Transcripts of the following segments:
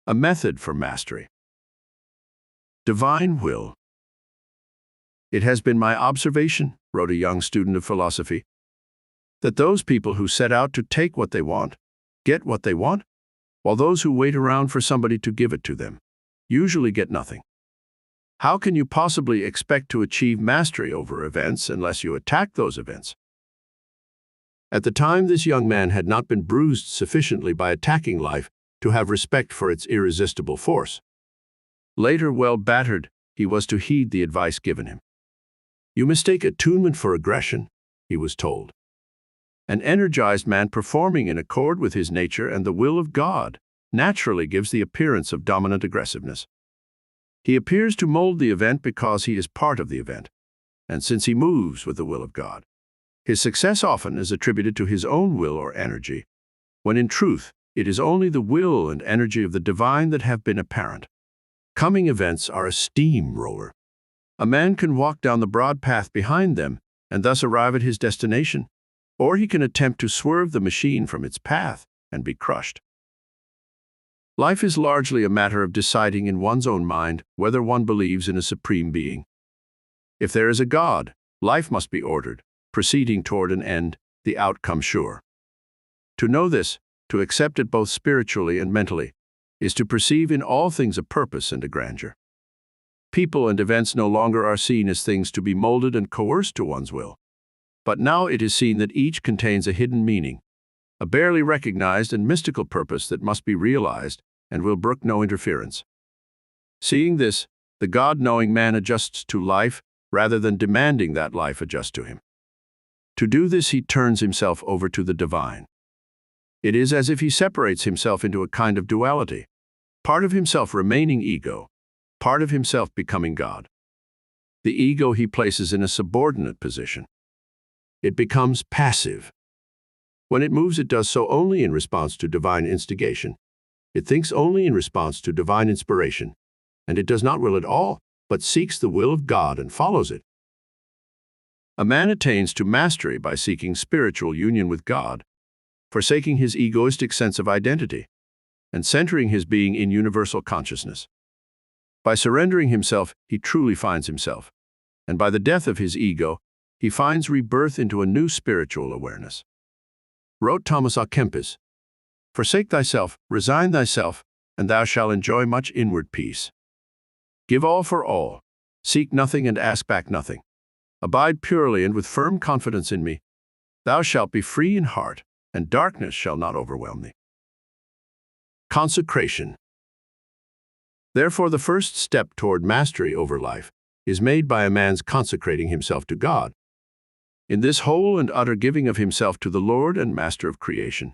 A method for mastery. Divine will. It has been my observation, wrote a young student of philosophy, that those people who set out to take what they want, get what they want, while those who wait around for somebody to give it to them, usually get nothing. How can you possibly expect to achieve mastery over events unless you attack those events? At the time, this young man had not been bruised sufficiently by attacking life to have respect for its irresistible force. Later, well battered, he was to heed the advice given him. You mistake attunement for aggression, he was told. An energized man performing in accord with his nature and the will of God naturally gives the appearance of dominant aggressiveness. He appears to mold the event because he is part of the event, and since he moves with the will of God, his success often is attributed to his own will or energy, when in truth, it is only the will and energy of the divine that have been apparent. Coming events are a steamroller. A man can walk down the broad path behind them and thus arrive at his destination, or he can attempt to swerve the machine from its path and be crushed. Life is largely a matter of deciding in one's own mind whether one believes in a supreme being. If there is a God, life must be ordered, proceeding toward an end, the outcome sure. To know this, to accept it both spiritually and mentally, is to perceive in all things a purpose and a grandeur. People and events no longer are seen as things to be molded and coerced to one's will, but now it is seen that each contains a hidden meaning, a barely recognized and mystical purpose that must be realized and will brook no interference. Seeing this, the God-knowing man adjusts to life rather than demanding that life adjust to him. To do this, he turns himself over to the divine. It is as if he separates himself into a kind of duality, part of himself remaining ego, part of himself becoming God. The ego he places in a subordinate position. It becomes passive. When it moves, it does so only in response to divine instigation. It thinks only in response to divine inspiration, and it does not will at all, but seeks the will of God and follows it. A man attains to mastery by seeking spiritual union with God, forsaking his egoistic sense of identity, and centering his being in universal consciousness. By surrendering himself, he truly finds himself, and by the death of his ego, he finds rebirth into a new spiritual awareness. Wrote Thomas à Kempis, "Forsake thyself, resign thyself, and thou shalt enjoy much inward peace. Give all for all, seek nothing and ask back nothing. Abide purely and with firm confidence in me. Thou shalt be free in heart, and darkness shall not overwhelm thee." Consecration. Therefore, the first step toward mastery over life is made by a man's consecrating himself to God. In this whole and utter giving of himself to the Lord and Master of creation,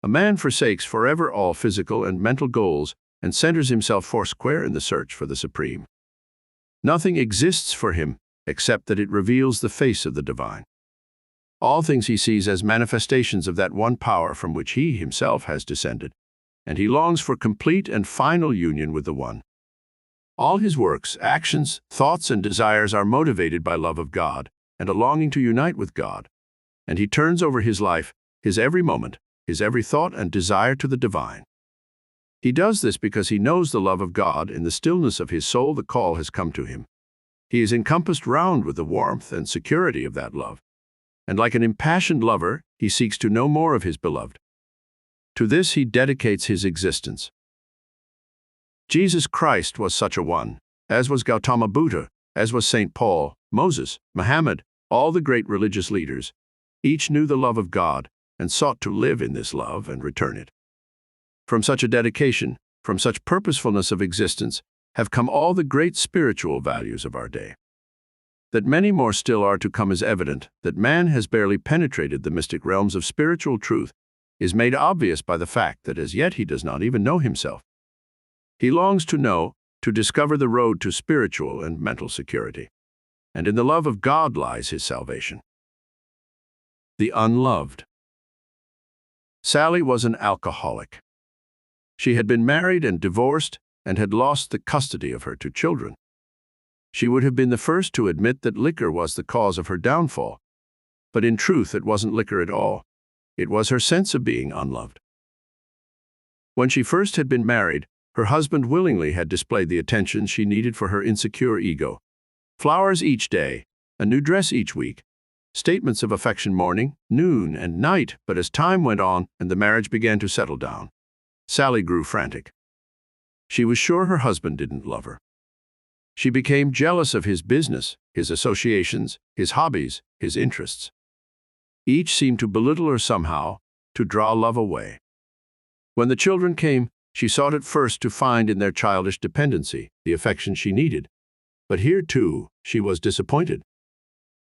a man forsakes forever all physical and mental goals and centers himself foursquare in the search for the Supreme. Nothing exists for him except that it reveals the face of the divine. All things he sees as manifestations of that one power from which he himself has descended, and he longs for complete and final union with the One. All his works, actions, thoughts, and desires are motivated by love of God and a longing to unite with God, and he turns over his life, his every moment, his every thought and desire to the divine. He does this because he knows the love of God. In the stillness of his soul, the call has come to him. He is encompassed round with the warmth and security of that love, and like an impassioned lover, he seeks to know more of his beloved. To this he dedicates his existence. Jesus Christ was such a one, as was Gautama Buddha, as was St. Paul, Moses, Muhammad, all the great religious leaders. Each knew the love of God and sought to live in this love and return it. From such a dedication, from such purposefulness of existence, have come all the great spiritual values of our day. That many more still are to come is evident. That man has barely penetrated the mystic realms of spiritual truth is made obvious by the fact that as yet he does not even know himself. He longs to know, to discover the road to spiritual and mental security. And in the love of God lies his salvation. The unloved. Sally was an alcoholic. She had been married and divorced and had lost the custody of her two children. She would have been the first to admit that liquor was the cause of her downfall, but in truth it wasn't liquor at all. It was her sense of being unloved. When she first had been married, Her husband willingly had displayed the attention she needed for her insecure ego. Flowers each day, a new dress each week, statements of affection morning, noon, and night. But as time went on and the marriage began to settle down, Sally grew frantic. She was sure her husband didn't love her. She became jealous of his business, his associations, his hobbies, his interests. Each seemed to belittle her somehow, to draw love away. When the children came, she sought at first to find in their childish dependency the affection she needed. But here, too, she was disappointed.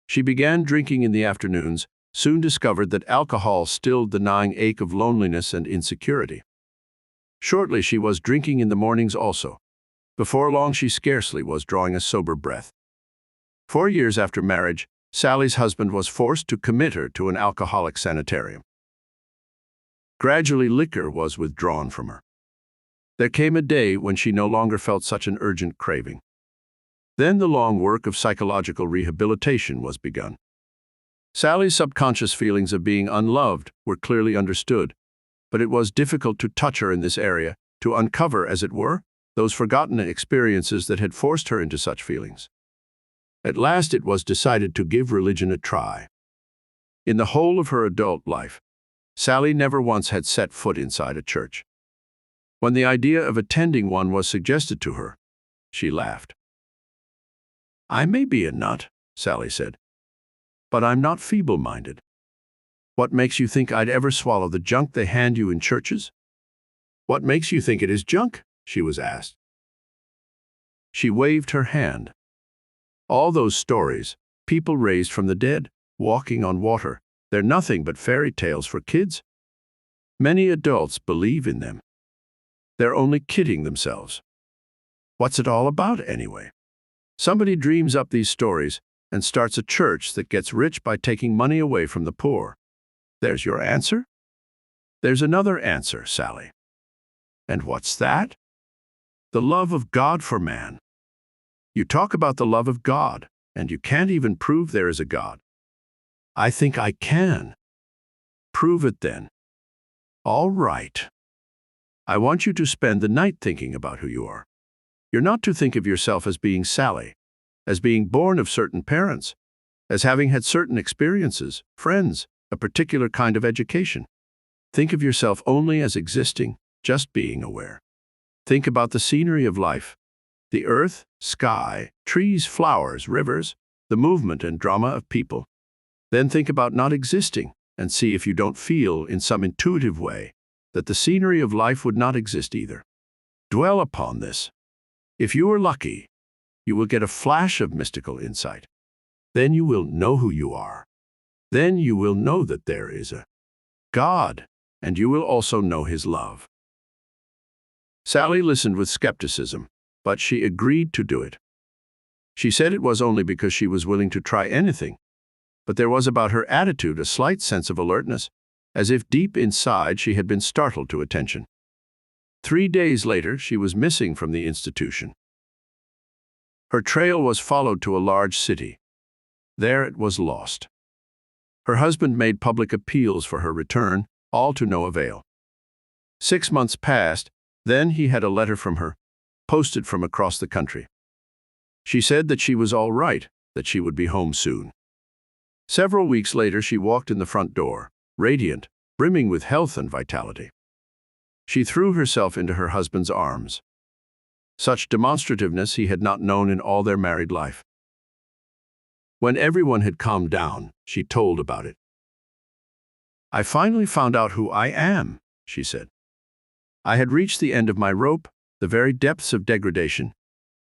She began drinking in the afternoons, soon discovered that alcohol stilled the gnawing ache of loneliness and insecurity. Shortly, she was drinking in the mornings also. Before long, she scarcely was drawing a sober breath. 4 years after marriage, Sally's husband was forced to commit her to an alcoholic sanitarium. Gradually, liquor was withdrawn from her. There came a day when she no longer felt such an urgent craving. Then the long work of psychological rehabilitation was begun. Sally's subconscious feelings of being unloved were clearly understood, but it was difficult to touch her in this area, to uncover, as it were, those forgotten experiences that had forced her into such feelings. At last it was decided to give religion a try. In the whole of her adult life, Sally never once had set foot inside a church. When the idea of attending one was suggested to her, she laughed. "I may be a nut," Sally said, "but I'm not feeble-minded. What makes you think I'd ever swallow the junk they hand you in churches?" "What makes you think it is junk?" she was asked. She waved her hand. "All those stories, people raised from the dead, walking on water, they're nothing but fairy tales for kids. Many adults believe in them. They're only kidding themselves. What's it all about anyway? Somebody dreams up these stories and starts a church that gets rich by taking money away from the poor. There's your answer?" "There's another answer, Sally." "And what's that?" "The love of God for man. You talk about the love of God, and you can't even prove there is a God." "I think I can." "Prove it then." "All right. I want you to spend the night thinking about who you are. You're not to think of yourself as being Sally, as being born of certain parents, as having had certain experiences, friends, a particular kind of education. Think of yourself only as existing, just being aware. Think about the scenery of life, the earth, sky, trees, flowers, rivers, the movement and drama of people. Then think about not existing and see if you don't feel, in some intuitive way, that the scenery of life would not exist either. Dwell upon this. If you are lucky, you will get a flash of mystical insight. Then you will know who you are. Then you will know that there is a God, and you will also know His love." Sally listened with skepticism, but she agreed to do it. She said it was only because she was willing to try anything, but there was about her attitude a slight sense of alertness, as if deep inside she had been startled to attention. 3 days later, she was missing from the institution. Her trail was followed to a large city. There it was lost. Her husband made public appeals for her return, all to no avail. 6 months passed, then he had a letter from her, posted from across the country. She said that she was all right, that she would be home soon. Several weeks later, she walked in the front door, radiant, brimming with health and vitality. She threw herself into her husband's arms. Such demonstrativeness he had not known in all their married life. When everyone had calmed down, she told about it. "I finally found out who I am," she said. "I had reached the end of my rope, the very depths of degradation.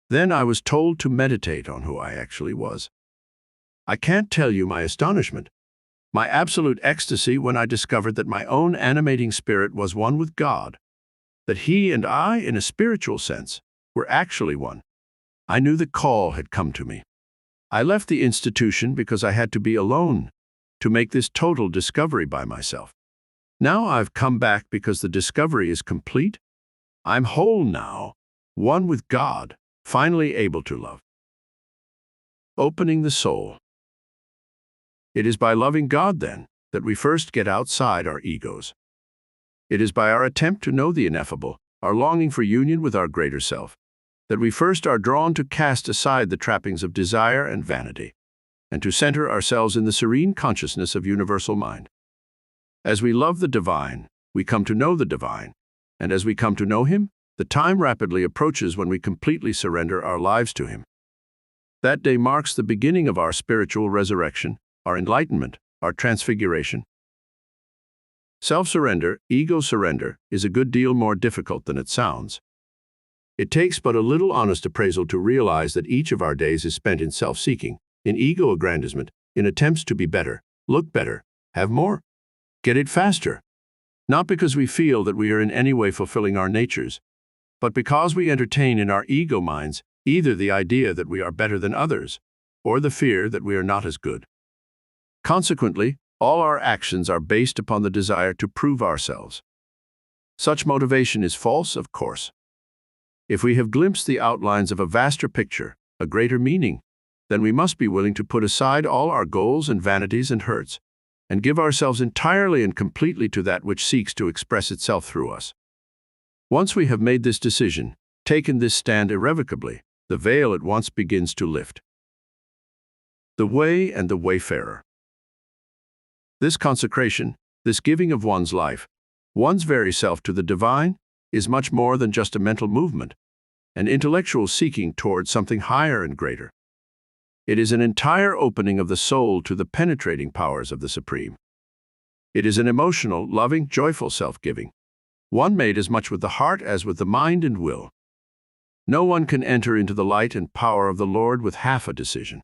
Then I was told to meditate on who I actually was. I can't tell you my astonishment, my absolute ecstasy when I discovered that my own animating spirit was one with God, that He and I, in a spiritual sense, were actually one. I knew the call had come to me. I left the institution because I had to be alone, to make this total discovery by myself. Now I've come back because the discovery is complete. I'm whole now, one with God, finally able to love." Opening the soul. It is by loving God, then, that we first get outside our egos. It is by our attempt to know the ineffable, our longing for union with our greater self, that we first are drawn to cast aside the trappings of desire and vanity, and to center ourselves in the serene consciousness of universal mind. As we love the divine, we come to know the divine, and as we come to know him, the time rapidly approaches when we completely surrender our lives to him. That day marks the beginning of our spiritual resurrection, our enlightenment, our transfiguration. Self-surrender, ego surrender, is a good deal more difficult than it sounds. It takes but a little honest appraisal to realize that each of our days is spent in self-seeking, in ego aggrandizement, in attempts to be better, look better, have more, get it faster. Not because we feel that we are in any way fulfilling our natures, but because we entertain in our ego minds either the idea that we are better than others, or the fear that we are not as good. Consequently, all our actions are based upon the desire to prove ourselves. Such motivation is false, of course. If we have glimpsed the outlines of a vaster picture, a greater meaning, then we must be willing to put aside all our goals and vanities and hurts, and give ourselves entirely and completely to that which seeks to express itself through us. Once we have made this decision, taken this stand irrevocably, the veil at once begins to lift. The way and the wayfarer. This consecration, this giving of one's life, one's very self to the divine, is much more than just a mental movement, an intellectual seeking towards something higher and greater. It is an entire opening of the soul to the penetrating powers of the Supreme. It is an emotional, loving, joyful self-giving, one made as much with the heart as with the mind and will. No one can enter into the light and power of the Lord with half a decision.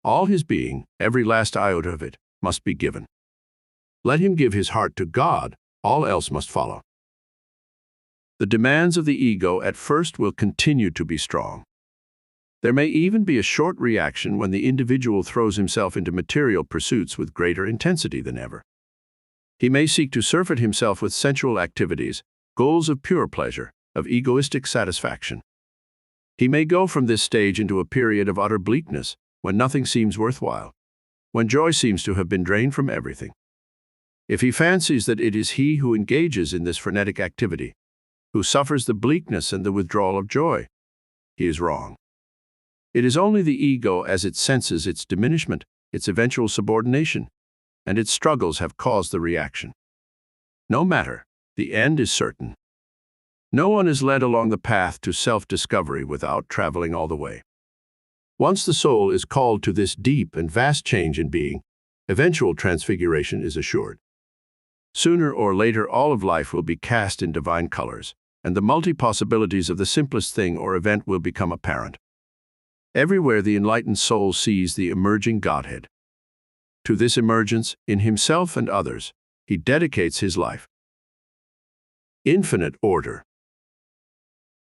All his being, every last iota of it, must be given. Let him give his heart to God, all else must follow. The demands of the ego at first will continue to be strong. There may even be a short reaction when the individual throws himself into material pursuits with greater intensity than ever. He may seek to surfeit himself with sensual activities, goals of pure pleasure, of egoistic satisfaction. He may go from this stage into a period of utter bleakness, when nothing seems worthwhile, when joy seems to have been drained from everything. If he fancies that it is he who engages in this frenetic activity, who suffers the bleakness and the withdrawal of joy, he is wrong. It is only the ego as it senses its diminishment, its eventual subordination, and its struggles have caused the reaction. No matter, the end is certain. No one is led along the path to self-discovery without traveling all the way. Once the soul is called to this deep and vast change in being, eventual transfiguration is assured. Sooner or later all of life will be cast in divine colors, and the multi-possibilities of the simplest thing or event will become apparent. Everywhere the enlightened soul sees the emerging Godhead. To this emergence, in himself and others, he dedicates his life. Infinite order.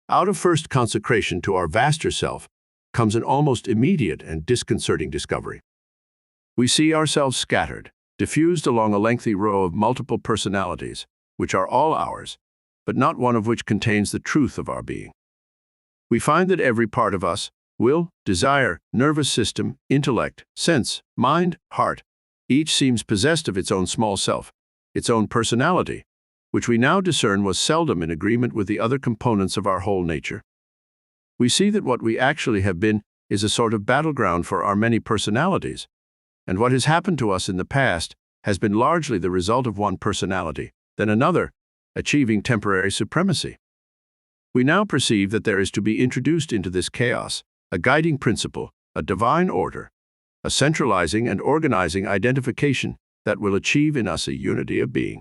Out of first consecration to our vaster self comes an almost immediate and disconcerting discovery. We see ourselves scattered, diffused along a lengthy row of multiple personalities, which are all ours, but not one of which contains the truth of our being. We find that every part of us, will, desire, nervous system, intellect, sense, mind, heart, each seems possessed of its own small self, its own personality, which we now discern was seldom in agreement with the other components of our whole nature. We see that what we actually have been is a sort of battleground for our many personalities, and what has happened to us in the past has been largely the result of one personality, then another, achieving temporary supremacy. We now perceive that there is to be introduced into this chaos a guiding principle, a divine order, a centralizing and organizing identification that will achieve in us a unity of being.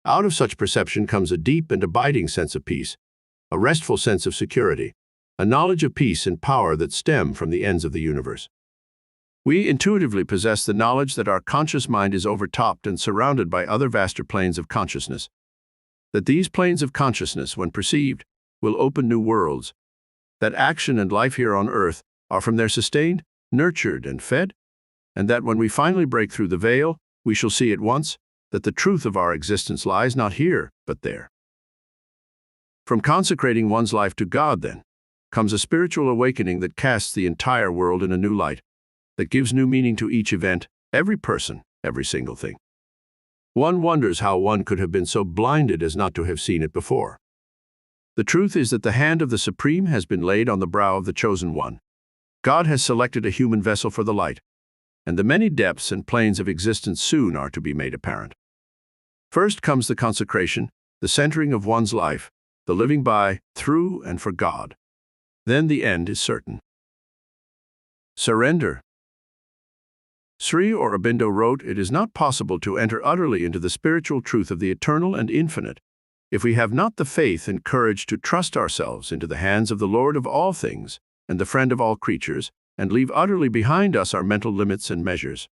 Out of such perception comes a deep and abiding sense of peace, a restful sense of security, a knowledge of peace and power that stem from the ends of the universe. We intuitively possess the knowledge that our conscious mind is overtopped and surrounded by other vaster planes of consciousness, that these planes of consciousness, when perceived, will open new worlds, that action and life here on earth are from there sustained, nurtured, and fed, and that when we finally break through the veil, we shall see at once that the truth of our existence lies not here, but there. From consecrating one's life to God, then, comes a spiritual awakening that casts the entire world in a new light, that gives new meaning to each event, every person, every single thing. One wonders how one could have been so blinded as not to have seen it before. The truth is that the hand of the Supreme has been laid on the brow of the Chosen One. God has selected a human vessel for the light, and the many depths and planes of existence soon are to be made apparent. First comes the consecration, the centering of one's life, the living by, through, and for God. Then the end is certain. Surrender. Sri Aurobindo wrote, "It is not possible to enter utterly into the spiritual truth of the eternal and infinite if we have not the faith and courage to trust ourselves into the hands of the Lord of all things and the friend of all creatures, and leave utterly behind us our mental limits and measures."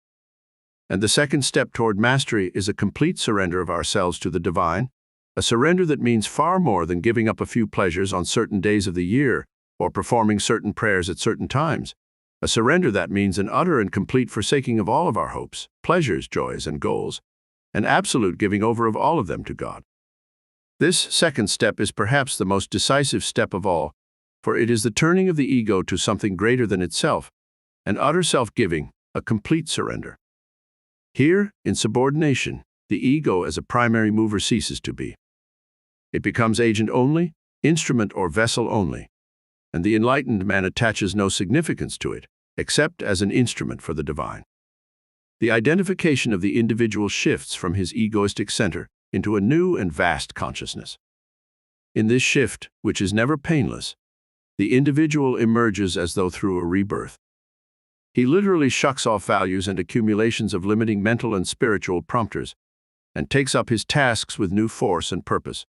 And the second step toward mastery is a complete surrender of ourselves to the divine, a surrender that means far more than giving up a few pleasures on certain days of the year or performing certain prayers at certain times. A surrender that means an utter and complete forsaking of all of our hopes, pleasures, joys, and goals, an absolute giving over of all of them to God. This second step is perhaps the most decisive step of all, for it is the turning of the ego to something greater than itself, an utter self-giving, a complete surrender. Here, in subordination, the ego as a primary mover ceases to be. It becomes agent only, instrument or vessel only, and the enlightened man attaches no significance to it, except as an instrument for the divine. The identification of the individual shifts from his egoistic center into a new and vast consciousness. In this shift, which is never painless, the individual emerges as though through a rebirth. He literally shucks off values and accumulations of limiting mental and spiritual prompters, and takes up his tasks with new force and purpose.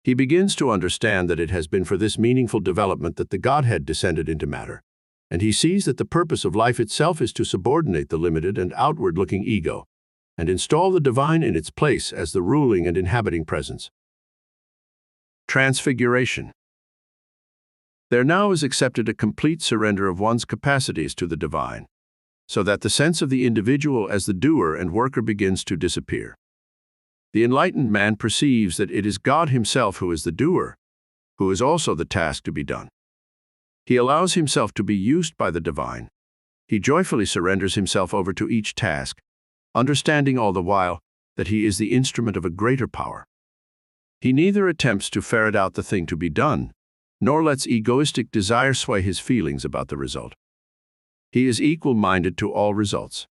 He begins to understand that it has been for this meaningful development that the Godhead descended into matter, and he sees that the purpose of life itself is to subordinate the limited and outward-looking ego, and install the divine in its place as the ruling and inhabiting presence. Transfiguration. There now is accepted a complete surrender of one's capacities to the divine, so that the sense of the individual as the doer and worker begins to disappear. The enlightened man perceives that it is God himself who is the doer, who is also the task to be done. He allows himself to be used by the divine. He joyfully surrenders himself over to each task, understanding all the while that he is the instrument of a greater power. He neither attempts to ferret out the thing to be done, nor lets egoistic desire sway his feelings about the result. He is equal-minded to all results.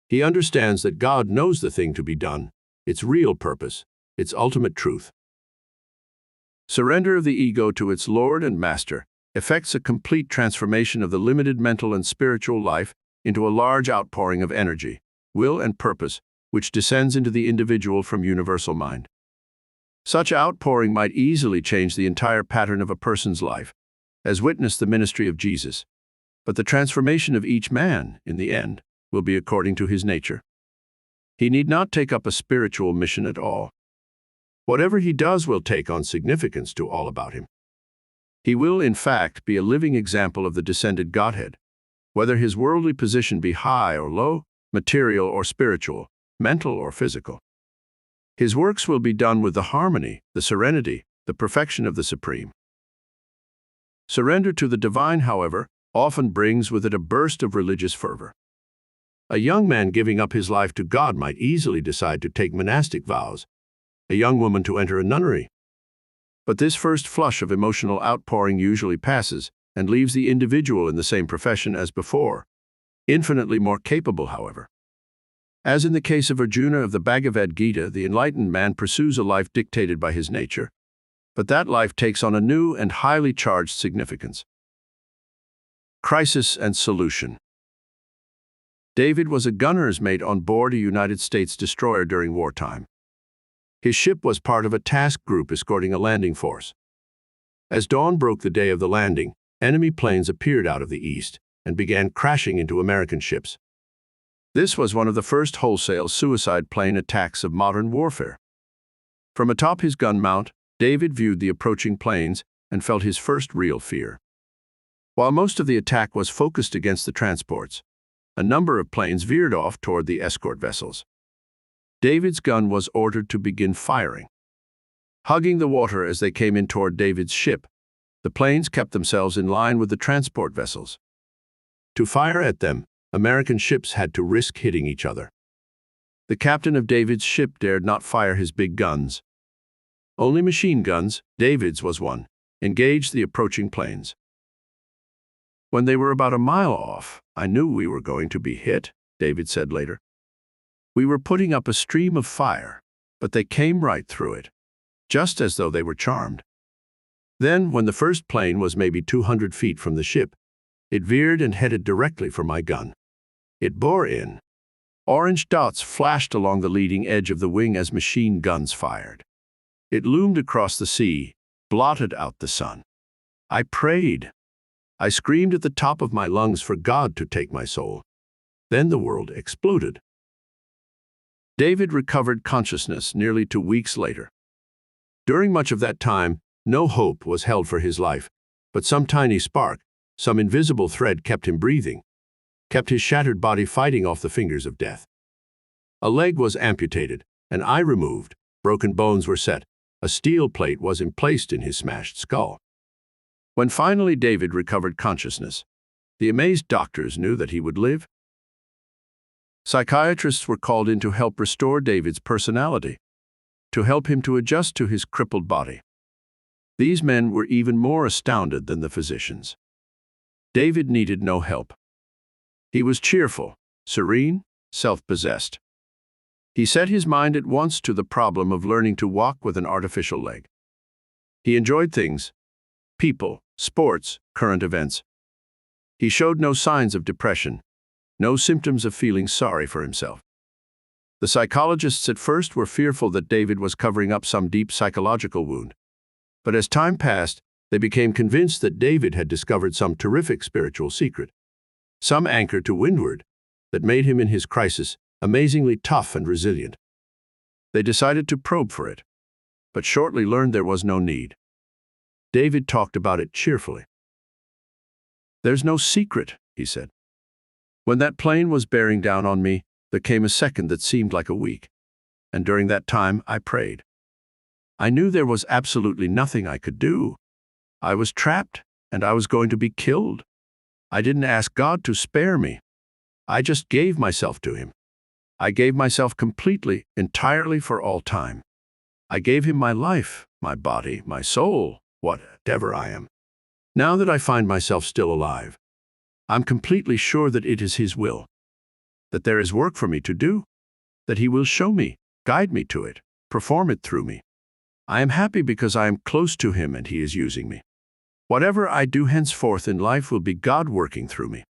He understands that God knows the thing to be done, its real purpose, its ultimate truth. Surrender of the ego to its Lord and Master effects a complete transformation of the limited mental and spiritual life into a large outpouring of energy, will, and purpose, which descends into the individual from universal mind. Such outpouring might easily change the entire pattern of a person's life, as witnessed the ministry of Jesus. But the transformation of each man, in the end, will be according to his nature. He need not take up a spiritual mission at all. Whatever he does will take on significance to all about him. He will, in fact, be a living example of the descended Godhead, whether his worldly position be high or low, material or spiritual, mental or physical. His works will be done with the harmony, the serenity, the perfection of the Supreme. Surrender to the divine, however, often brings with it a burst of religious fervor. A young man giving up his life to God might easily decide to take monastic vows, a young woman to enter a nunnery. But this first flush of emotional outpouring usually passes and leaves the individual in the same profession as before, infinitely more capable, however. As in the case of Arjuna of the Bhagavad Gita, the enlightened man pursues a life dictated by his nature, but that life takes on a new and highly charged significance. Crisis and solution. David was a gunner's mate on board a United States destroyer during wartime. His ship was part of a task group escorting a landing force. As dawn broke the day of the landing, enemy planes appeared out of the east and began crashing into American ships. This was one of the first wholesale suicide plane attacks of modern warfare. From atop his gun mount, David viewed the approaching planes and felt his first real fear. While most of the attack was focused against the transports, a number of planes veered off toward the escort vessels. David's gun was ordered to begin firing. Hugging the water as they came in toward David's ship, the planes kept themselves in line with the transport vessels. To fire at them, American ships had to risk hitting each other. The captain of David's ship dared not fire his big guns. Only machine guns, David's was one, engaged the approaching planes. When they were about a mile off, I knew we were going to be hit, David said later. We were putting up a stream of fire, but they came right through it, just as though they were charmed. Then, when the first plane was maybe 200 feet from the ship, it veered and headed directly for my gun. It bore in. Orange dots flashed along the leading edge of the wing as machine guns fired. It loomed across the sea, blotted out the sun. I prayed. I screamed at the top of my lungs for God to take my soul. Then the world exploded. David recovered consciousness nearly 2 weeks later. During much of that time, no hope was held for his life, but some tiny spark, some invisible thread kept him breathing, kept his shattered body fighting off the fingers of death. A leg was amputated, an eye removed, broken bones were set, a steel plate was emplaced in his smashed skull. When finally David recovered consciousness, the amazed doctors knew that he would live. Psychiatrists were called in to help restore David's personality, to help him to adjust to his crippled body. These men were even more astounded than the physicians. David needed no help. He was cheerful, serene, self-possessed. He set his mind at once to the problem of learning to walk with an artificial leg. He enjoyed things, people, sports, current events. He showed no signs of depression, no symptoms of feeling sorry for himself. The psychologists at first were fearful that David was covering up some deep psychological wound. But as time passed, they became convinced that David had discovered some terrific spiritual secret, some anchor to windward, that made him in his crisis amazingly tough and resilient. They decided to probe for it, but shortly learned there was no need. David talked about it cheerfully. "There's no secret," he said. "When that plane was bearing down on me, there came a second that seemed like a week, and during that time I prayed. I knew there was absolutely nothing I could do. I was trapped, and I was going to be killed. I didn't ask God to spare me. I just gave myself to Him. I gave myself completely, entirely for all time. I gave Him my life, my body, my soul, whatever I am. Now that I find myself still alive, I'm completely sure that it is His will, that there is work for me to do, that He will show me, guide me to it, perform it through me. I am happy because I am close to Him and He is using me. Whatever I do henceforth in life will be God working through me."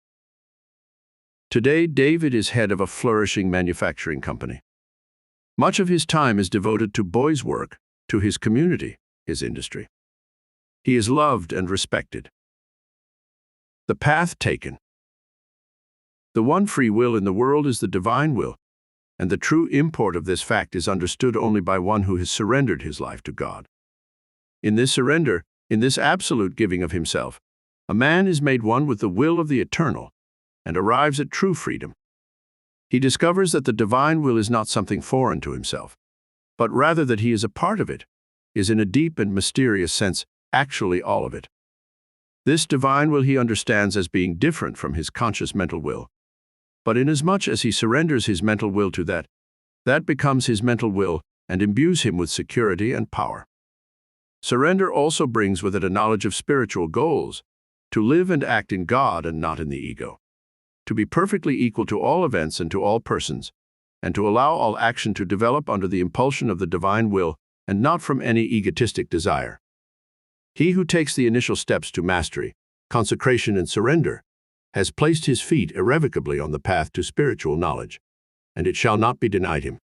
Today, David is head of a flourishing manufacturing company. Much of his time is devoted to boys' work, to his community, his industry. He is loved and respected. The path taken. The one free will in the world is the divine will, and the true import of this fact is understood only by one who has surrendered his life to God. In this surrender, in this absolute giving of himself, a man is made one with the will of the eternal and arrives at true freedom. He discovers that the divine will is not something foreign to himself, but rather that he is a part of it, is in a deep and mysterious sense actually all of it. This divine will he understands as being different from his conscious mental will. But inasmuch as he surrenders his mental will to that, that becomes his mental will and imbues him with security and power. Surrender also brings with it a knowledge of spiritual goals, to live and act in God and not in the ego, to be perfectly equal to all events and to all persons, and to allow all action to develop under the impulsion of the divine will and not from any egotistic desire. He who takes the initial steps to mastery, consecration and surrender, has placed his feet irrevocably on the path to spiritual knowledge, and it shall not be denied him.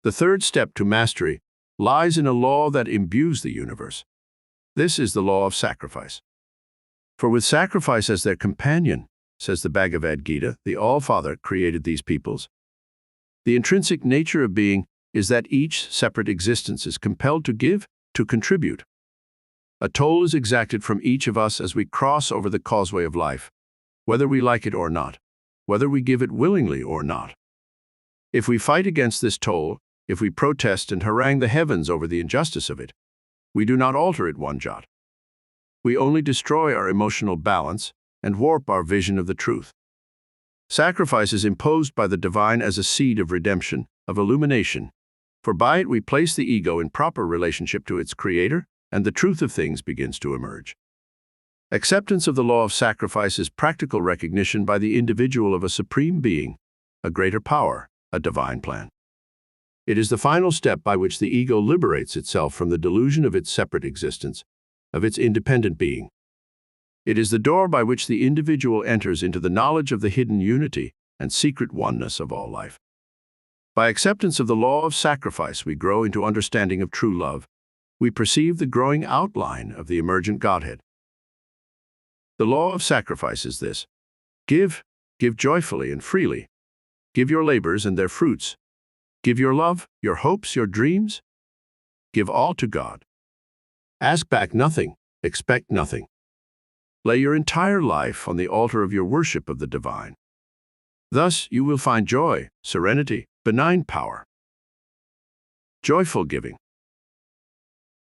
The third step to mastery lies in a law that imbues the universe. This is the law of sacrifice. For with sacrifice as their companion, says the Bhagavad Gita, the All-Father created these peoples. The intrinsic nature of being is that each separate existence is compelled to give, to contribute. A toll is exacted from each of us as we cross over the causeway of life, whether we like it or not, whether we give it willingly or not. If we fight against this toll, if we protest and harangue the heavens over the injustice of it, we do not alter it one jot. We only destroy our emotional balance and warp our vision of the truth. Sacrifice is imposed by the divine as a seed of redemption, of illumination, for by it we place the ego in proper relationship to its creator, and the truth of things begins to emerge. Acceptance of the law of sacrifice is practical recognition by the individual of a supreme being, a greater power, a divine plan. It is the final step by which the ego liberates itself from the delusion of its separate existence, of its independent being. It is the door by which the individual enters into the knowledge of the hidden unity and secret oneness of all life. By acceptance of the law of sacrifice, we grow into understanding of true love. We perceive the growing outline of the emergent Godhead. The law of sacrifice is this: give joyfully and freely. Give your labors and their fruits. Give your love, your hopes, your dreams. Give all to God. Ask back nothing, expect nothing. Lay your entire life on the altar of your worship of the divine. Thus you will find joy, serenity, benign power. Joyful giving.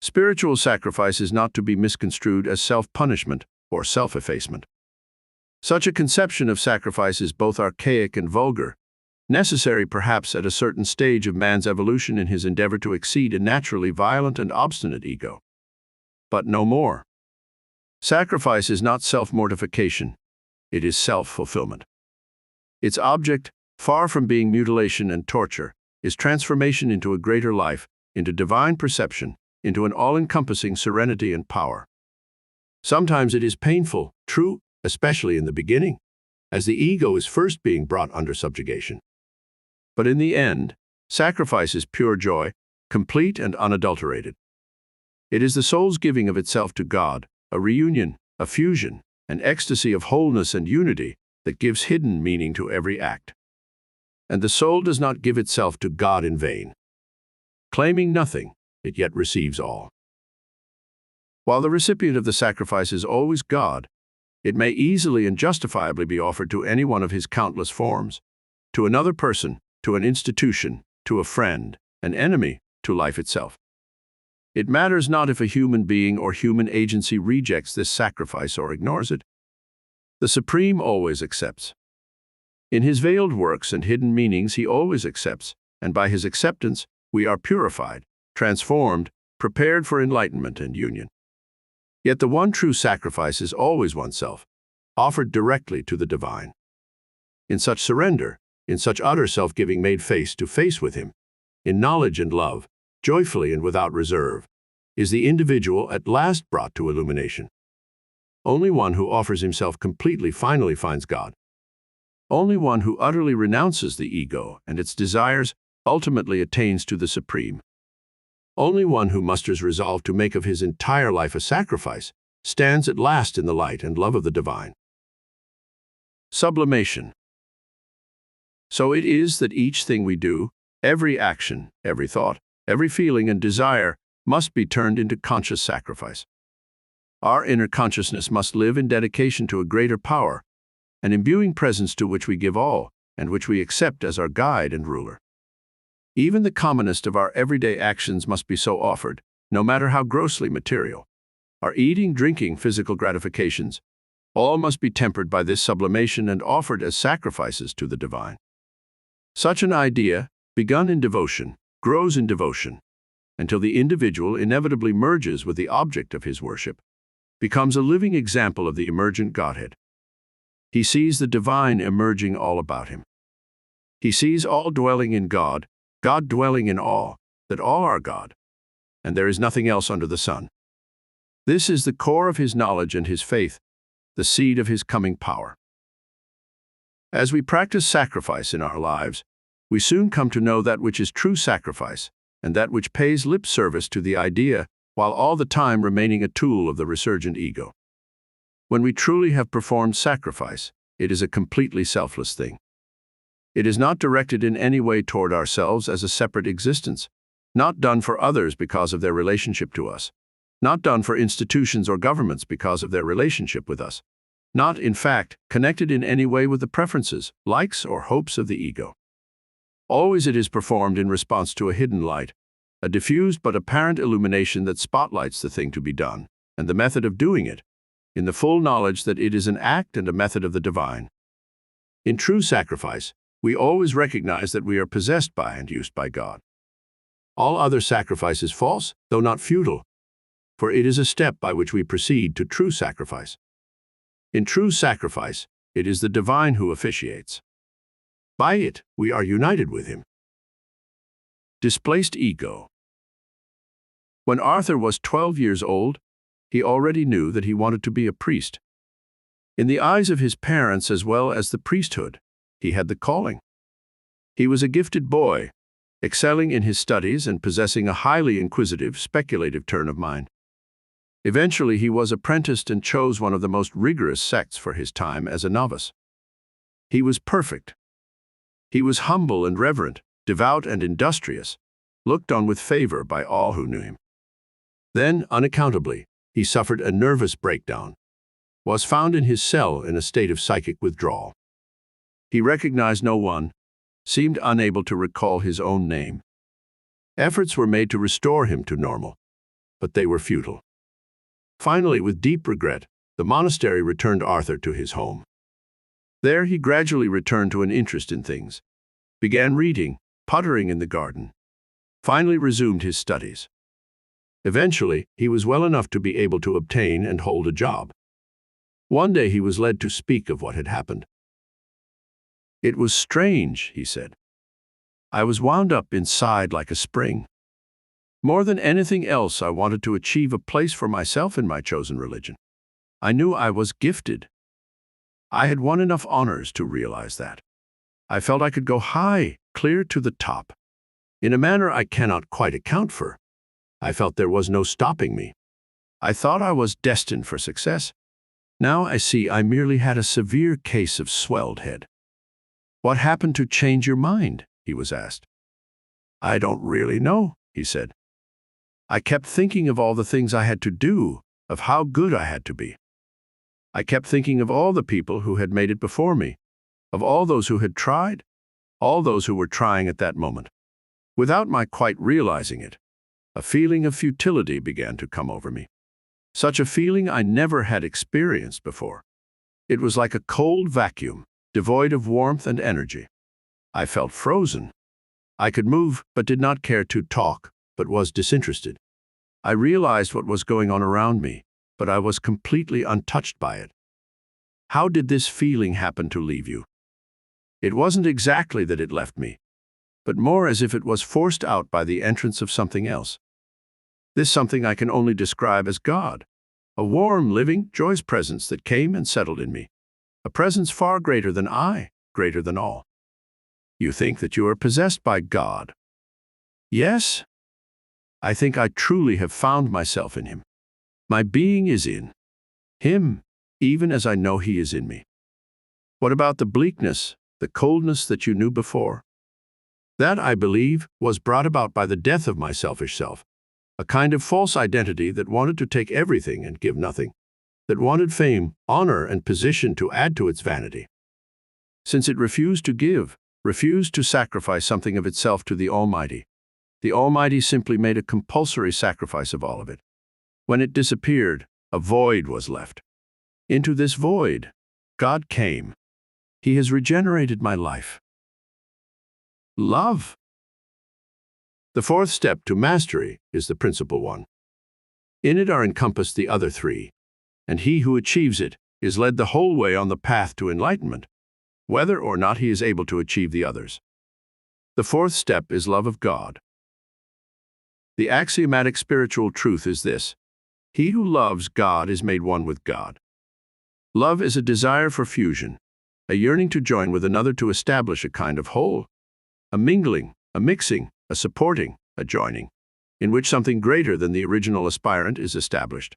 Spiritual sacrifice is not to be misconstrued as self-punishment or self-effacement. Such a conception of sacrifice is both archaic and vulgar, necessary perhaps at a certain stage of man's evolution in his endeavor to exceed a naturally violent and obstinate ego. But no more. Sacrifice is not self-mortification, it is self-fulfillment. Its object, far from being mutilation and torture, is transformation into a greater life, into divine perception, into an all-encompassing serenity and power. Sometimes it is painful, true, especially in the beginning, as the ego is first being brought under subjugation. But in the end, sacrifice is pure joy, complete and unadulterated. It is the soul's giving of itself to God, a reunion, a fusion, an ecstasy of wholeness and unity that gives hidden meaning to every act. And the soul does not give itself to God in vain. Claiming nothing, it yet receives all. While the recipient of the sacrifice is always God, it may easily and justifiably be offered to any one of his countless forms, to another person, to an institution, to a friend, an enemy, to life itself. It matters not if a human being or human agency rejects this sacrifice or ignores it. The Supreme always accepts. In his veiled works and hidden meanings he always accepts, and by his acceptance we are purified, transformed, prepared for enlightenment and union. Yet the one true sacrifice is always oneself, offered directly to the divine. In such surrender, in such utter self-giving made face to face with him, in knowledge and love, joyfully and without reserve, is the individual at last brought to illumination. Only one who offers himself completely finally finds God. Only one who utterly renounces the ego and its desires ultimately attains to the Supreme. Only one who musters resolve to make of his entire life a sacrifice stands at last in the light and love of the divine. Sublimation. So it is that each thing we do, every action, every thought, every feeling and desire must be turned into conscious sacrifice. Our inner consciousness must live in dedication to a greater power, an imbuing presence to which we give all and which we accept as our guide and ruler. Even the commonest of our everyday actions must be so offered, no matter how grossly material. Our eating, drinking, physical gratifications, all must be tempered by this sublimation and offered as sacrifices to the divine. Such an idea, begun in devotion, grows in devotion, until the individual inevitably merges with the object of his worship, becomes a living example of the emergent Godhead. He sees the divine emerging all about him. He sees all dwelling in God, God dwelling in all, that all are God, and there is nothing else under the sun. This is the core of his knowledge and his faith, the seed of his coming power. As we practice sacrifice in our lives, we soon come to know that which is true sacrifice, and that which pays lip service to the idea, while all the time remaining a tool of the resurgent ego. When we truly have performed sacrifice, it is a completely selfless thing. It is not directed in any way toward ourselves as a separate existence, not done for others because of their relationship to us, not done for institutions or governments because of their relationship with us, not, in fact, connected in any way with the preferences, likes, or hopes of the ego. Always it is performed in response to a hidden light, a diffused but apparent illumination that spotlights the thing to be done, and the method of doing it, in the full knowledge that it is an act and a method of the divine. In true sacrifice, we always recognize that we are possessed by and used by God. All other sacrifice is false, though not futile, for it is a step by which we proceed to true sacrifice. In true sacrifice, it is the divine who officiates. By it, we are united with him. Displaced ego. When Arthur was 12 years old, he already knew that he wanted to be a priest. In the eyes of his parents as well as the priesthood, he had the calling. He was a gifted boy, excelling in his studies and possessing a highly inquisitive, speculative turn of mind. Eventually, he was apprenticed and chose one of the most rigorous sects for his time as a novice. He was perfect. He was humble and reverent, devout and industrious, looked on with favor by all who knew him. Then, unaccountably, he suffered a nervous breakdown, was found in his cell in a state of psychic withdrawal. He recognized no one, seemed unable to recall his own name. Efforts were made to restore him to normal, but they were futile. Finally, with deep regret, the monastery returned Arthur to his home. There he gradually returned to an interest in things, began reading, pottering in the garden, finally resumed his studies. Eventually, he was well enough to be able to obtain and hold a job. One day he was led to speak of what had happened. "It was strange," he said. "I was wound up inside like a spring. More than anything else, I wanted to achieve a place for myself in my chosen religion. I knew I was gifted. I had won enough honors to realize that. I felt I could go high, clear to the top. In a manner I cannot quite account for. I felt there was no stopping me. I thought I was destined for success. Now I see I merely had a severe case of swelled head." "What happened to change your mind?" he was asked. "I don't really know," he said. "I kept thinking of all the things I had to do, of how good I had to be. I kept thinking of all the people who had made it before me, of all those who had tried, all those who were trying at that moment. Without my quite realizing it, a feeling of futility began to come over me. Such a feeling I never had experienced before. It was like a cold vacuum, devoid of warmth and energy. I felt frozen. I could move, but did not care to talk, but was disinterested. I realized what was going on around me, but I was completely untouched by it. How did this feeling happen to leave you?" "It wasn't exactly that it left me, but more as if it was forced out by the entrance of something else. This something I can only describe as God, a warm, living, joyous presence that came and settled in me, a presence far greater than I, greater than all." "You think that you are possessed by God?" "Yes. I think I truly have found myself in him. My being is in him, even as I know he is in me." "What about the bleakness, the coldness that you knew before?" "That, I believe, was brought about by the death of my selfish self, a kind of false identity that wanted to take everything and give nothing, that wanted fame, honor, and position to add to its vanity. Since it refused to give, refused to sacrifice something of itself to the Almighty simply made a compulsory sacrifice of all of it. When it disappeared, a void was left. Into this void, God came. He has regenerated my life." Love. The fourth step to mastery is the principal one. In it are encompassed the other three, and he who achieves it is led the whole way on the path to enlightenment, whether or not he is able to achieve the others. The fourth step is love of God. The axiomatic spiritual truth is this: he who loves God is made one with God. Love is a desire for fusion, a yearning to join with another to establish a kind of whole, a mingling, a mixing, a supporting, a joining, in which something greater than the original aspirant is established.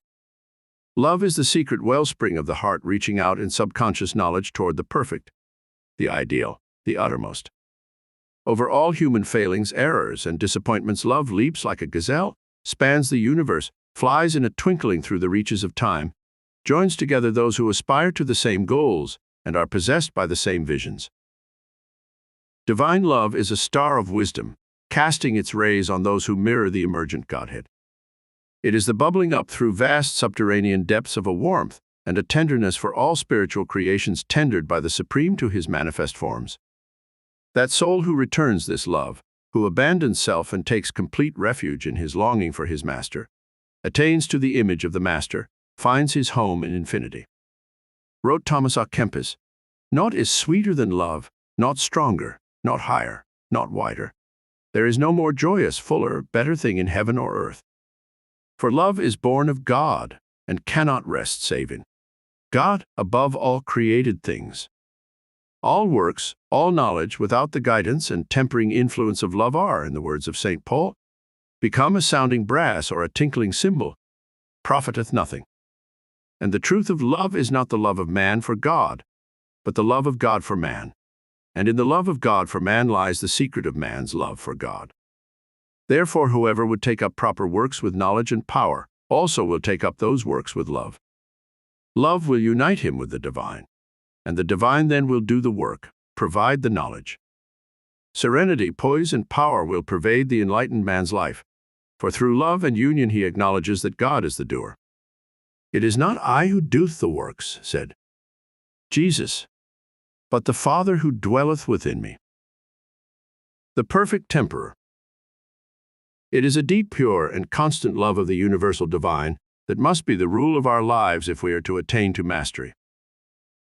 Love is the secret wellspring of the heart reaching out in subconscious knowledge toward the perfect, the ideal, the uttermost. Over all human failings, errors, and disappointments, love leaps like a gazelle, spans the universe, flies in a twinkling through the reaches of time, joins together those who aspire to the same goals and are possessed by the same visions. Divine love is a star of wisdom, casting its rays on those who mirror the emergent Godhead. It is the bubbling up through vast subterranean depths of a warmth and a tenderness for all spiritual creations tendered by the Supreme to his manifest forms. That soul who returns this love, who abandons self and takes complete refuge in his longing for his master, attains to the image of the master, finds his home in infinity. Wrote Thomas à Kempis, "Naught is sweeter than love, not stronger, not higher, not wider. There is no more joyous, fuller, better thing in heaven or earth. For love is born of God, and cannot rest save in God above all created things. All works, all knowledge without the guidance and tempering influence of love are, in the words of St. Paul, become a sounding brass or a tinkling cymbal, profiteth nothing. And the truth of love is not the love of man for God, but the love of God for man. And in the love of God for man lies the secret of man's love for God. Therefore, whoever would take up proper works with knowledge and power also will take up those works with love. Love will unite him with the divine, and the divine then will do the work, provide the knowledge. Serenity, poise, and power will pervade the enlightened man's life, for through love and union he acknowledges that God is the doer. It is not I who doeth the works, said Jesus, but the Father who dwelleth within me. The perfect temperer. It is a deep, pure, and constant love of the universal divine that must be the rule of our lives if we are to attain to mastery.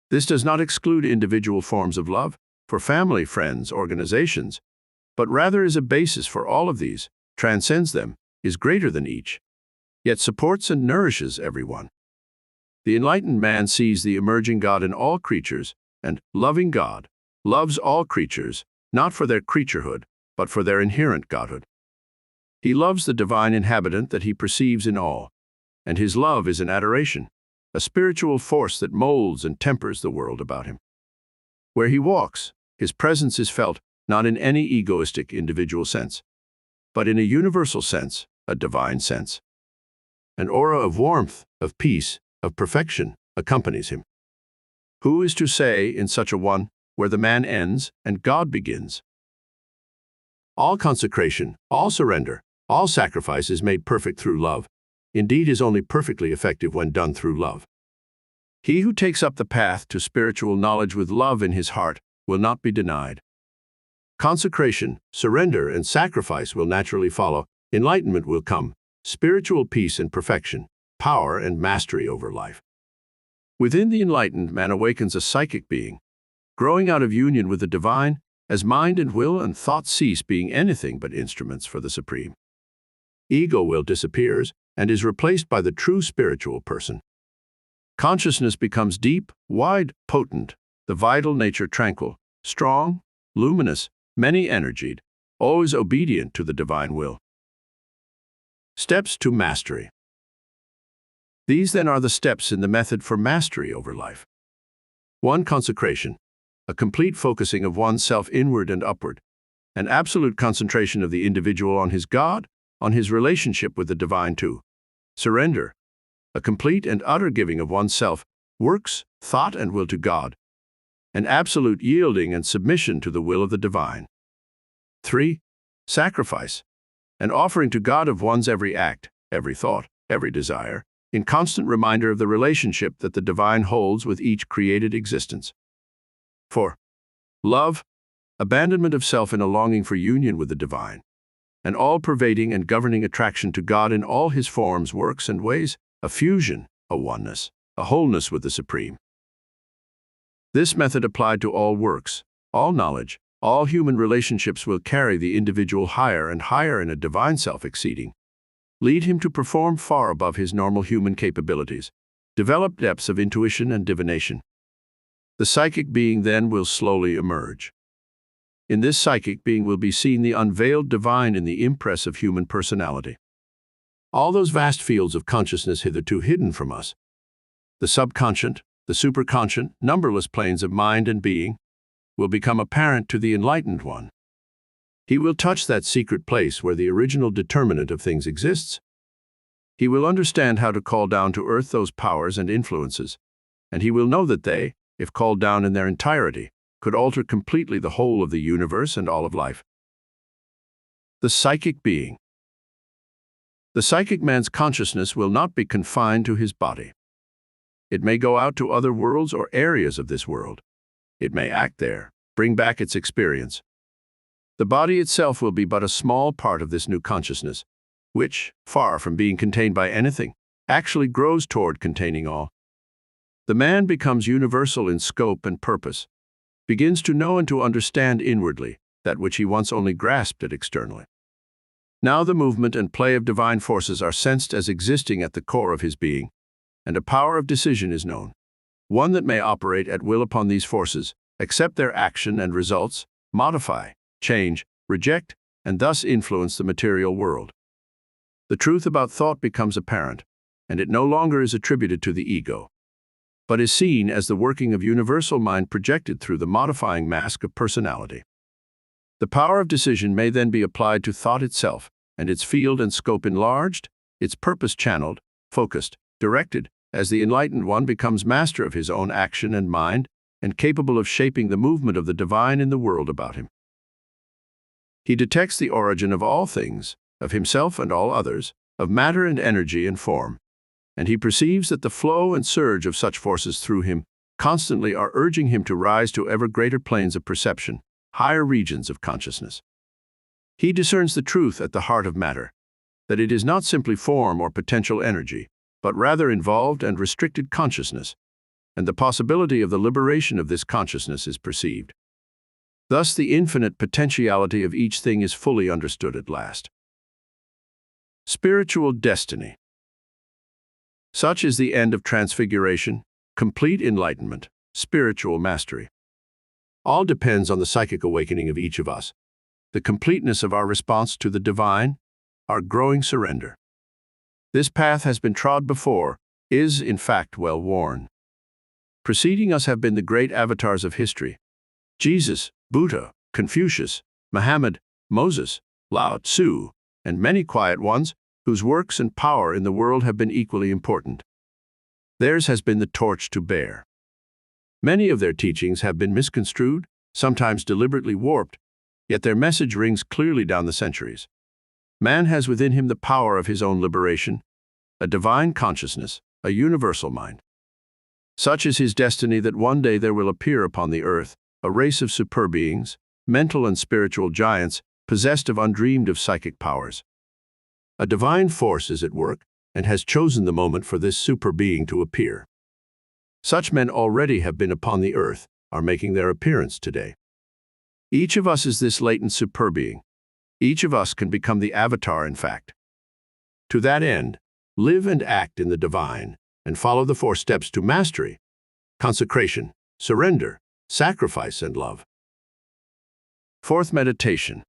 This does not exclude individual forms of love, for family, friends, organizations, but rather is a basis for all of these, transcends them, is greater than each, yet supports and nourishes everyone. The enlightened man sees the emerging God in all creatures, and, loving God, loves all creatures, not for their creaturehood, but for their inherent godhood. He loves the divine inhabitant that he perceives in all, and his love is an adoration, a spiritual force that molds and tempers the world about him. Where he walks, his presence is felt not in any egoistic individual sense, but in a universal sense, a divine sense. An aura of warmth, of peace, of perfection accompanies him. Who is to say, in such a one, where the man ends and God begins? All consecration, all surrender, all sacrifice is made perfect through love, indeed is only perfectly effective when done through love. He who takes up the path to spiritual knowledge with love in his heart will not be denied. Consecration, surrender, and sacrifice will naturally follow, enlightenment will come, spiritual peace and perfection, power and mastery over life. Within the enlightened man awakens a psychic being, growing out of union with the divine, as mind and will and thought cease being anything but instruments for the Supreme. Ego will disappears and is replaced by the true spiritual person. Consciousness becomes deep, wide, potent, the vital nature tranquil, strong, luminous, many-energied, always obedient to the divine will. Steps to mastery. These then are the steps in the method for mastery over life. 1. Consecration, a complete focusing of oneself inward and upward, an absolute concentration of the individual on his God, on his relationship with the divine. 2. Surrender, a complete and utter giving of oneself, works, thought, and will to God, an absolute yielding and submission to the will of the divine. 3. Sacrifice, an offering to God of one's every act, every thought, every desire, in constant reminder of the relationship that the divine holds with each created existence. 4. Love, abandonment of self in a longing for union with the divine, an all-pervading and governing attraction to God in all his forms, works, and ways, a fusion, a oneness, a wholeness with the Supreme. This method applied to all works, all knowledge, all human relationships will carry the individual higher and higher in a divine self-exceeding, lead him to perform far above his normal human capabilities, develop depths of intuition and divination. The psychic being then will slowly emerge. In this psychic being will be seen the unveiled divine in the impress of human personality. All those vast fields of consciousness hitherto hidden from us, the subconscient, the superconscient, numberless planes of mind and being, will become apparent to the enlightened one. He will touch that secret place where the original determinant of things exists. He will understand how to call down to earth those powers and influences, and he will know that they, if called down in their entirety, could alter completely the whole of the universe and all of life. The psychic being. The psychic man's consciousness will not be confined to his body. It may go out to other worlds or areas of this world. It may act there, bring back its experience. The body itself will be but a small part of this new consciousness, which, far from being contained by anything, actually grows toward containing all. The man becomes universal in scope and purpose, begins to know and to understand inwardly that which he once only grasped at externally. Now the movement and play of divine forces are sensed as existing at the core of his being, and a power of decision is known, one that may operate at will upon these forces, accept their action and results, modify, change, reject, and thus influence the material world. The truth about thought becomes apparent, and it no longer is attributed to the ego, but is seen as the working of universal mind projected through the modifying mask of personality. The power of decision may then be applied to thought itself, and its field and scope enlarged, its purpose channeled, focused, directed, as the enlightened one becomes master of his own action and mind, and capable of shaping the movement of the divine in the world about him. He detects the origin of all things, of himself and all others, of matter and energy and form, and he perceives that the flow and surge of such forces through him constantly are urging him to rise to ever greater planes of perception, higher regions of consciousness. He discerns the truth at the heart of matter, that it is not simply form or potential energy, but rather involved and restricted consciousness, and the possibility of the liberation of this consciousness is perceived. Thus the infinite potentiality of each thing is fully understood at last. Spiritual destiny. Such is the end of transfiguration, complete enlightenment, spiritual mastery. All depends on the psychic awakening of each of us, the completeness of our response to the divine, our growing surrender. This path has been trod before, is, in fact, well worn. Preceding us have been the great avatars of history: Jesus, Buddha, Confucius, Muhammad, Moses, Lao Tzu, and many quiet ones whose works and power in the world have been equally important. Theirs has been the torch to bear. Many of their teachings have been misconstrued, sometimes deliberately warped, yet their message rings clearly down the centuries. Man has within him the power of his own liberation, a divine consciousness, a universal mind. Such is his destiny that one day there will appear upon the earth a race of super beings, mental and spiritual giants, possessed of undreamed of psychic powers. A divine force is at work and has chosen the moment for this super being to appear. Such men already have been upon the earth, are making their appearance today. Each of us is this latent super being. Each of us can become the avatar, in fact. To that end, live and act in the divine, and follow the 4 steps to mastery: consecration, surrender, sacrifice, and love. 4th meditation.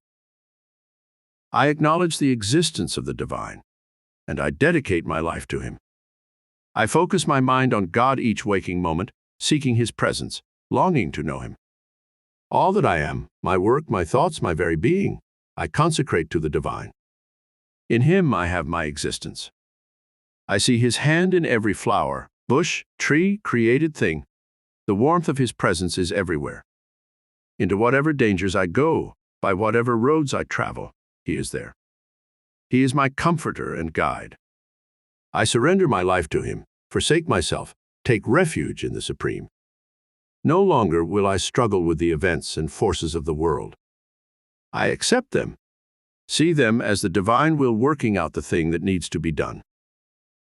I acknowledge the existence of the divine, and I dedicate my life to him. I focus my mind on God each waking moment, seeking his presence, longing to know him. All that I am, my work, my thoughts, my very being, I consecrate to the divine. In him I have my existence. I see his hand in every flower, bush, tree, created thing. The warmth of his presence is everywhere. Into whatever dangers I go, by whatever roads I travel, he is there. He is my comforter and guide. I surrender my life to him, forsake myself, take refuge in the Supreme. No longer will I struggle with the events and forces of the world. I accept them, see them as the divine will working out the thing that needs to be done.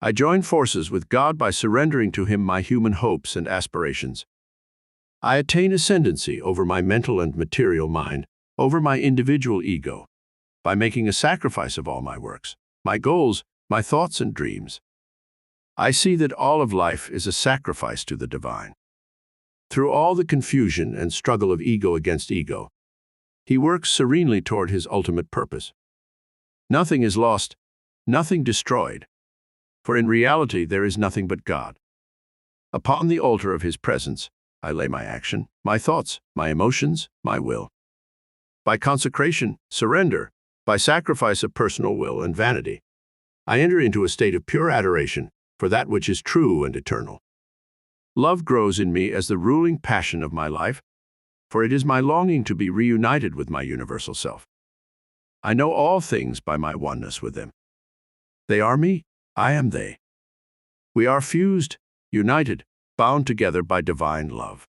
I join forces with God by surrendering to him my human hopes and aspirations. I attain ascendancy over my mental and material mind, over my individual ego, by making a sacrifice of all my works, my goals, my thoughts and dreams. I see that all of life is a sacrifice to the divine. Through all the confusion and struggle of ego against ego, he works serenely toward his ultimate purpose. Nothing is lost, nothing destroyed, for in reality there is nothing but God. Upon the altar of his presence, I lay my action, my thoughts, my emotions, my will. By consecration, surrender, by sacrifice of personal will and vanity, I enter into a state of pure adoration for that which is true and eternal. Love grows in me as the ruling passion of my life, for it is my longing to be reunited with my universal self. I know all things by my oneness with them. They are me, I am they. We are fused, united, bound together by divine love.